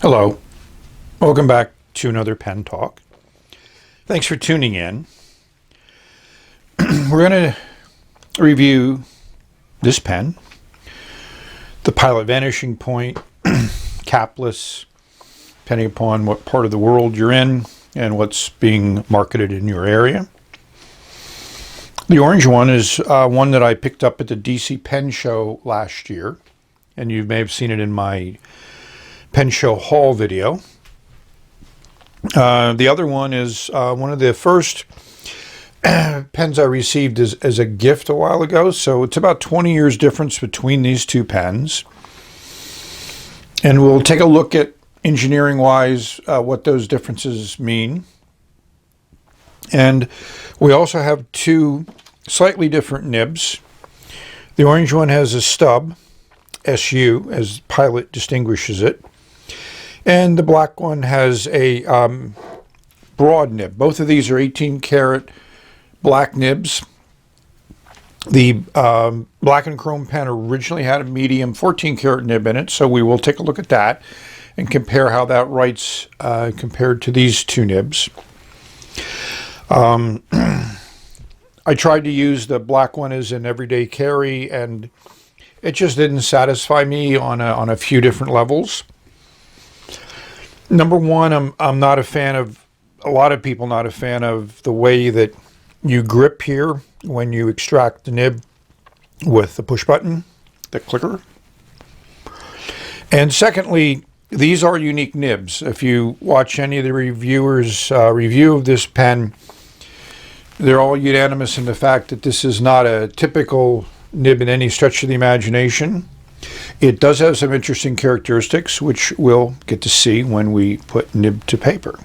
Hello, welcome back to another pen talk. Thanks for tuning in. We're going to review this pen, the Pilot Vanishing Point, capless, depending upon what part of the world you're in and what's being marketed in your area. The orange one is one that I picked up at the DC Pen Show last year, and you may have seen it in my Pen Show haul video. The other one is one of the first pens I received as a gift a while ago. So it's about 20 years difference between these two pens. And we'll take a look at engineering wise what those differences mean. And we also have two slightly different nibs. The orange one has a stub, SU, as Pilot distinguishes it. And the black one has a broad nib. Both of these are 18 karat black nibs. The black and chrome pen originally had a medium 14 karat nib in it, so we will take a look at that and compare how that writes compared to these two nibs. I tried to use the black one as an everyday carry, and it just didn't satisfy me on a few different levels. Number one, I'm not a fan of, a lot of people not a fan of the way that you grip here when you extract the nib with the push button, the clicker. And secondly, these are unique nibs. If you watch any of the reviewers' review of this pen, they're all unanimous in the fact that this is not a typical nib in any stretch of the imagination. It does have some interesting characteristics, which we'll get to see when we put nib to paper.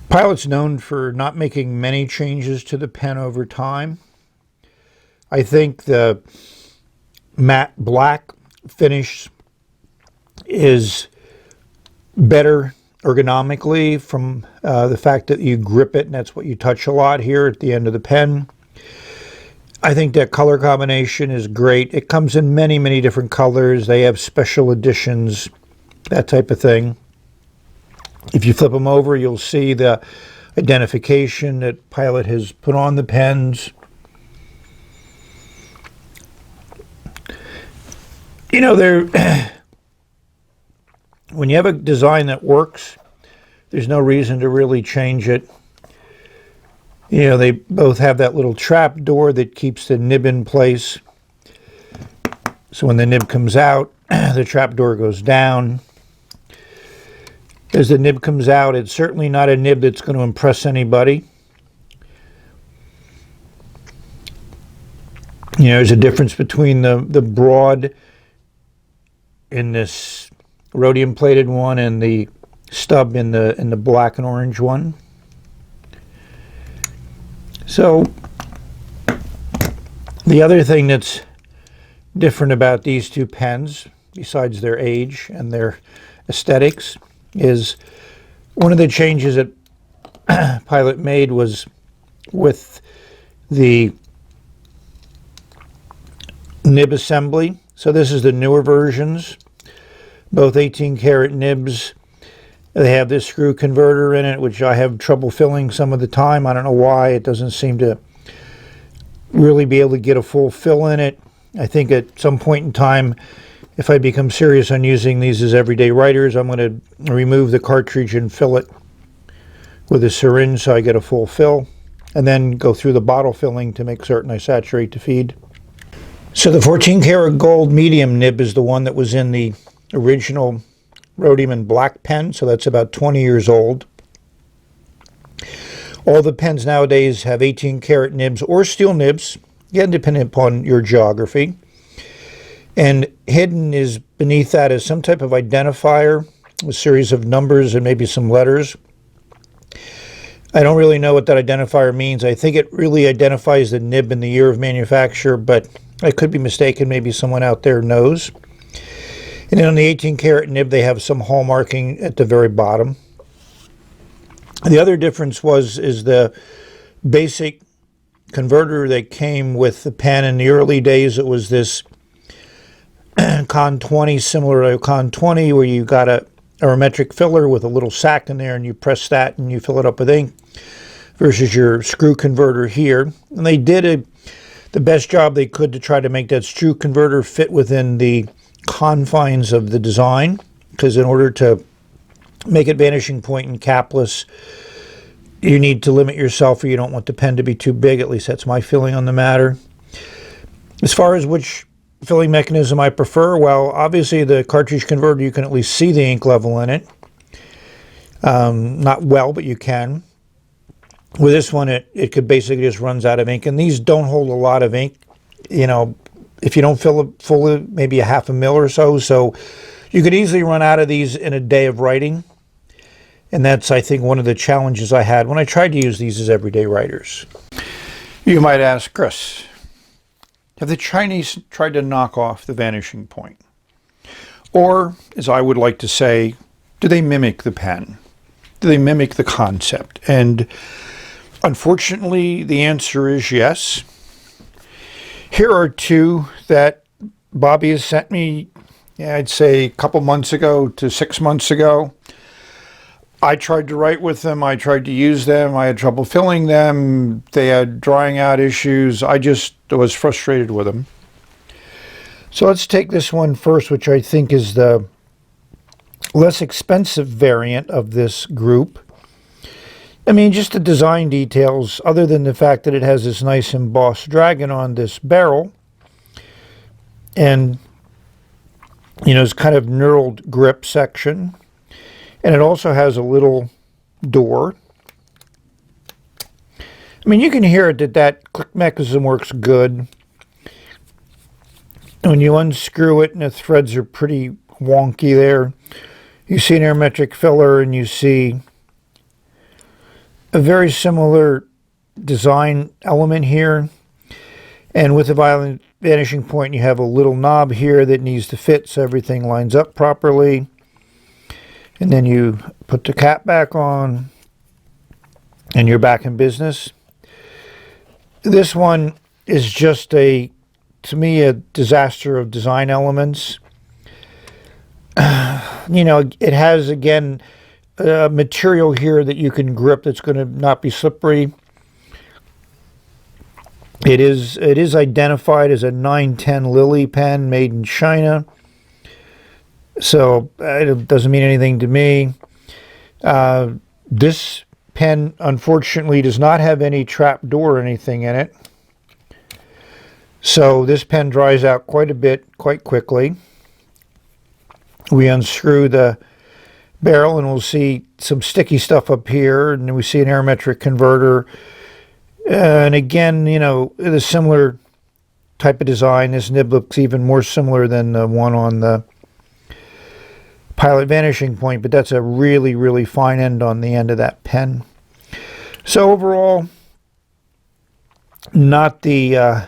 Pilot's known for not making many changes to the pen over time. I think the matte black finish is better ergonomically from the fact that you grip it and that's what you touch a lot here at the end of the pen. I think that color combination is great. It comes in many, many different colors. They have special editions, that type of thing. If you flip them over, you'll see the identification that Pilot has put on the pens. You know, when you have a design that works, there's no reason to really change it. You know, they both have that little trap door that keeps the nib in place. So when the nib comes out, the trap door goes down. As the nib comes out, it's certainly not a nib that's going to impress anybody. You know, there's a difference between the broad in this rhodium plated one and the stub in the black and orange one. So the other thing that's different about these two pens, besides their age and their aesthetics, is one of the changes that Pilot made was with the nib assembly. So this is the newer versions, both 18 karat nibs. They have this screw converter in it, which I have trouble filling some of the time. I don't know why. It doesn't seem to really be able to get a full fill in it. I think at some point in time, if I become serious on using these as everyday writers, I'm going to remove the cartridge and fill it with a syringe so I get a full fill, and then go through the bottle filling to make certain I saturate the feed. So the 14 karat gold medium nib is the one that was in the original rhodium and black pen, so that's about 20 years old. All the pens nowadays have 18 karat nibs or steel nibs, again depending upon your geography. And hidden is beneath that is some type of identifier, a series of numbers and maybe some letters. I don't really know what that identifier means. I think it really identifies the nib and the year of manufacture, but I could be mistaken. Maybe someone out there knows. And then on the 18 karat nib, they have some hallmarking at the very bottom. The other difference is the basic converter that came with the pen. In the early days, it was this Con 20, similar to Con 20, where you got a arometric filler with a little sac in there, and you press that and you fill it up with ink, versus your screw converter here. And they did the best job they could to try to make that screw converter fit within the confines of the design, because in order to make it vanishing point and capless, you need to limit yourself, or you don't want the pen to be too big. At least that's my feeling on the matter. As far as which filling mechanism I prefer, well, obviously the cartridge converter, you can at least see the ink level in it. Not well, but you can. With this one, it could basically just runs out of ink, and these don't hold a lot of ink. You know, if you don't fill it full, maybe a half a mil or so. So you could easily run out of these in a day of writing. And that's, I think, one of the challenges I had when I tried to use these as everyday writers. You might ask, Chris, have the Chinese tried to knock off the vanishing point? Or, as I would like to say, do they mimic the pen? Do they mimic the concept? And unfortunately, the answer is yes. Here are two that Bobby has sent me, I'd say a couple months ago to 6 months ago. I tried to write with them. I tried to use them. I had trouble filling them. They had drying out issues. I just was frustrated with them. So let's take this one first, which I think is the less expensive variant of this group. I mean, just the design details, other than the fact that it has this nice embossed dragon on this barrel, and, you know, it's kind of knurled grip section. And it also has a little door. I mean, you can hear it that click mechanism works good. When you unscrew it, and the threads are pretty wonky there, you see an arometric filler, and you see a very similar design element here. And with the vanishing point, you have a little knob here that needs to fit so everything lines up properly. And then you put the cap back on, and you're back in business. This one is just to me, a disaster of design elements. You know, it has, again, material here that you can grip that's going to not be slippery. It is identified as a 910 Lily pen made in China. So it doesn't mean anything to me. This pen, unfortunately, does not have any trap door or anything in it. So this pen dries out quite a bit, quite quickly. We unscrew the barrel, and we'll see some sticky stuff up here, and we see an arometric converter. And again, you know, the similar type of design. This nib looks even more similar than the one on the Pilot Vanishing Point, but that's a really, really fine end on the end of that pen. So overall, not the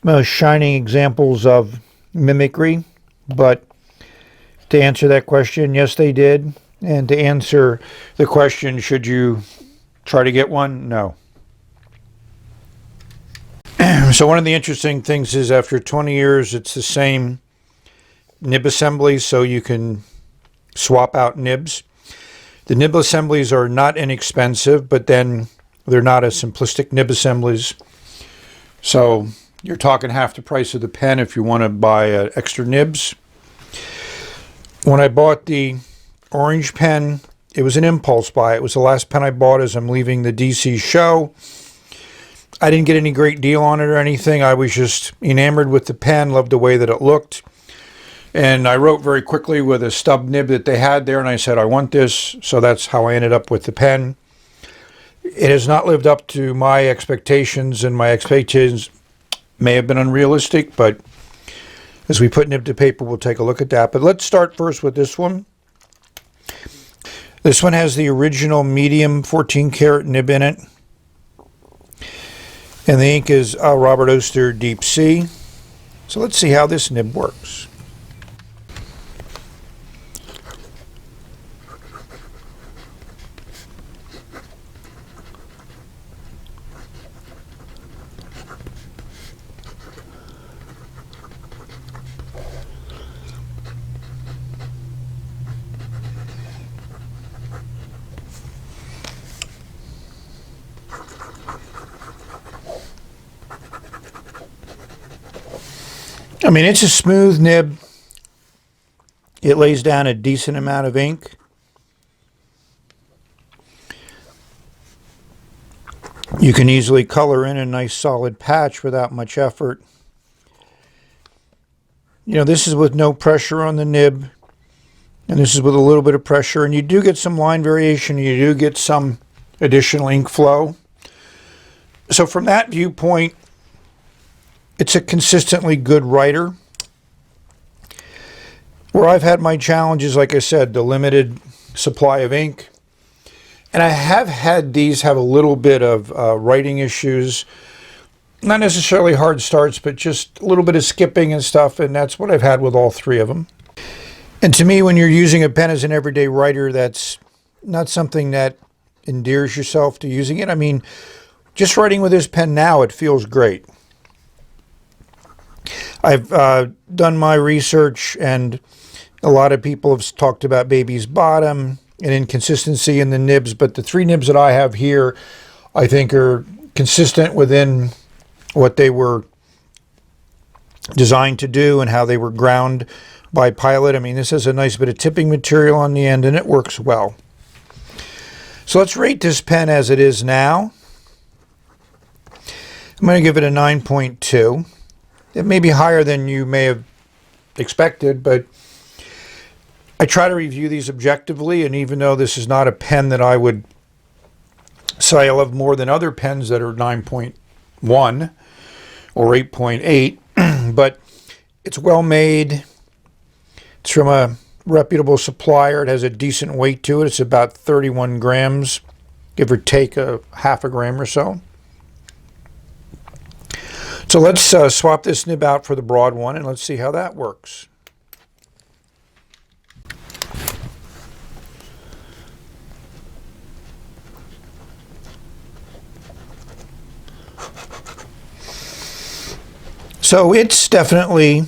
most shining examples of mimicry, but to answer that question, yes, they did. And to answer the question, should you try to get one? No. So one of the interesting things is, after 20 years, it's the same nib assembly, so you can swap out nibs. The nib assemblies are not inexpensive, but then they're not as simplistic nib assemblies. So you're talking half the price of the pen if you want to buy extra nibs. When I bought the orange pen, it was an impulse buy. It was the last pen I bought as I'm leaving the DC show. I didn't get any great deal on it or anything. I was just enamored with the pen, loved the way that it looked. And I wrote very quickly with a stub nib that they had there, and I said, I want this. So that's how I ended up with the pen. It has not lived up to my expectations, and my expectations may have been unrealistic, but as we put nib to paper, we'll take a look at that. But let's start first with this one. This one has the original medium 14 karat nib in it. And the ink is Robert Oster Deep Sea. So let's see how this nib works. mean, it's a smooth nib. It lays down a decent amount of ink. You can easily color in a nice solid patch without much effort. You know, this is with no pressure on the nib, and this is with a little bit of pressure, and you do get some line variation, you do get some additional ink flow. So from that viewpoint, it's a consistently good writer. Where I've had my challenges, like I said, the limited supply of ink. And I have had these have a little bit of writing issues. Not necessarily hard starts, but just a little bit of skipping and stuff. And that's what I've had with all three of them. And to me, when you're using a pen as an everyday writer, that's not something that endears yourself to using it. I mean, just writing with this pen now, it feels great. I've done my research, and a lot of people have talked about baby's bottom and inconsistency in the nibs, but the three nibs that I have here, I think are consistent within what they were designed to do and how they were ground by Pilot. I mean, this has a nice bit of tipping material on the end, and it works well. So let's rate this pen as it is now. I'm going to give it a 9.2. It may be higher than you may have expected, but I try to review these objectively, and even though this is not a pen that I would say I love more than other pens that are 9.1 or 8.8, but it's well made. It's from a reputable supplier. It has a decent weight to it. It's about 31 grams, give or take a half a gram or so. So let's swap this nib out for the broad one, and let's see how that works. So it's definitely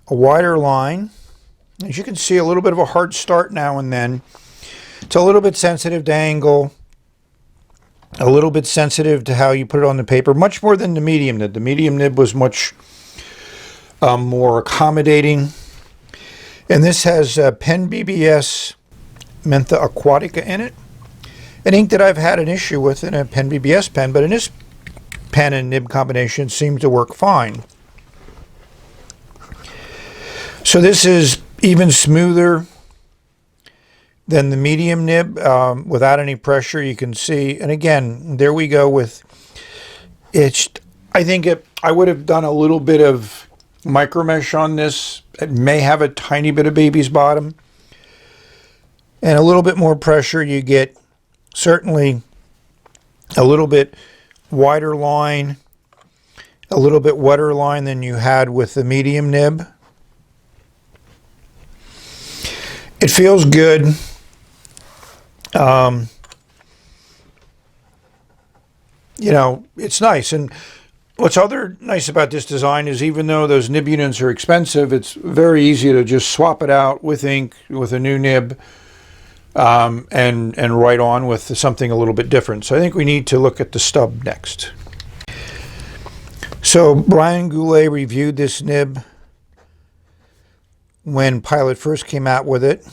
a wider line. As you can see, a little bit of a hard start now and then. It's a little bit sensitive to angle, a little bit sensitive to how you put it on the paper, much more than the medium nib. The medium nib was much more accommodating. And this has Pen BBS Mentha Aquatica in it, an ink that I've had an issue with in a Pen BBS pen, but in this pen and nib combination seems to work fine. So this is even smoother than the medium nib without any pressure. You can see, and again, there we go with it. I think I would have done a little bit of micro mesh on this. It may have a tiny bit of baby's bottom, and a little bit more pressure. You get certainly a little bit wider line, a little bit wetter line than you had with the medium nib. It feels good. You know, it's nice. And what's other nice about this design is even though those nib units are expensive, it's very easy to just swap it out with ink, with a new nib, and write on with something a little bit different. So I think we need to look at the stub next. So Brian Goulet reviewed this nib when Pilot first came out with it,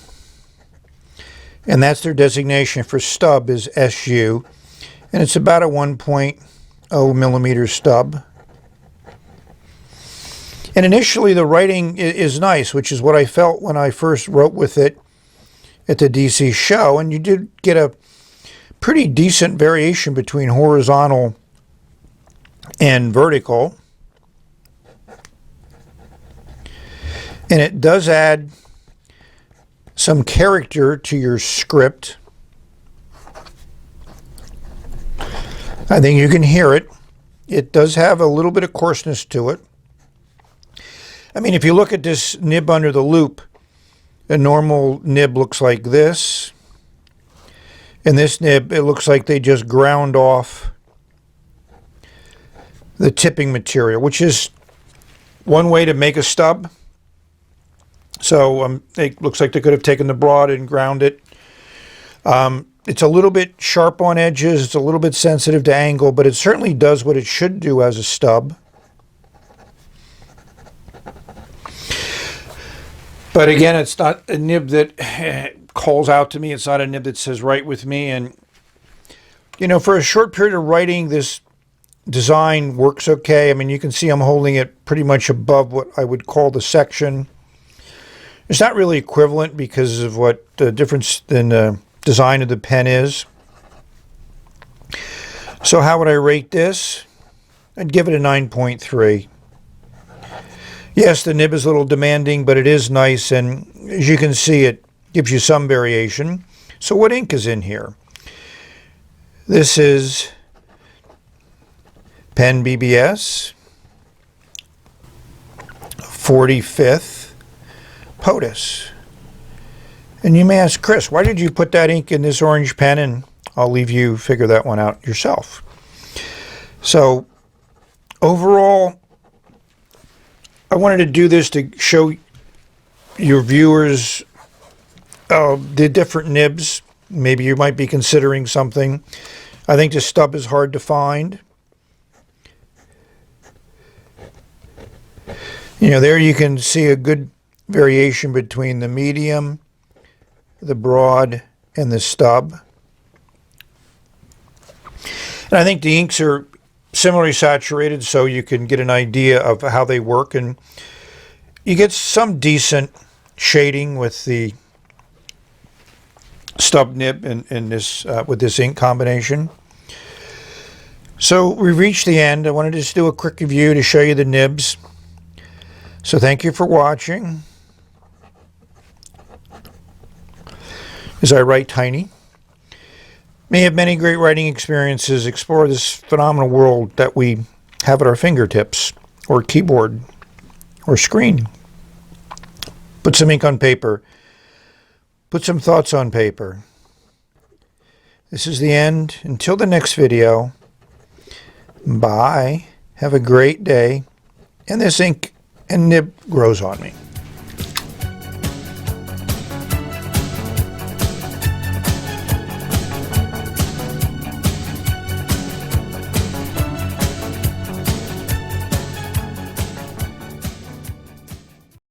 and that's their designation for stub is SU, and it's about a 1.0 millimeter stub. And initially the writing is nice, which is what I felt when I first wrote with it at the DC show, and you did get a pretty decent variation between horizontal and vertical. And it does add some character to your script. I think you can hear it. It does have a little bit of coarseness to it. I mean, if you look at this nib under the loop, a normal nib looks like this. And this nib, it looks like they just ground off the tipping material, which is one way to make a stub. So it looks like they could have taken the broad and ground it. It's a little bit sharp on edges. It's a little bit sensitive to angle, but it certainly does what it should do as a stub. But again, it's not a nib that calls out to me. It's not a nib that says write with me. And, you know, for a short period of writing, this design works okay. I mean, you can see I'm holding it pretty much above what I would call the section. It's not really equivalent because of what the difference in the design of the pen is. So how would I rate this? I'd give it a 9.3. Yes, the nib is a little demanding, but it is nice, and as you can see, it gives you some variation. So what ink is in here? This is Pen BBS 45th POTUS. And you may ask, Chris, why did you put that ink in this orange pen? And I'll leave you figure that one out yourself. So overall, I wanted to do this to show your viewers the different nibs. Maybe you might be considering something. I think the stub is hard to find. You know, there you can see a good variation between the medium, the broad, and the stub. And I think the inks are similarly saturated, so you can get an idea of how they work, and you get some decent shading with the stub nib in this with this ink combination. So we've reached the end. I wanted to just do a quick review to show you the nibs. So thank you for watching. As I write tiny. May have many great writing experiences, explore this phenomenal world that we have at our fingertips, or keyboard, or screen. Put some ink on paper. Put some thoughts on paper. This is the end. Until the next video, bye. Have a great day. And this ink and nib grows on me.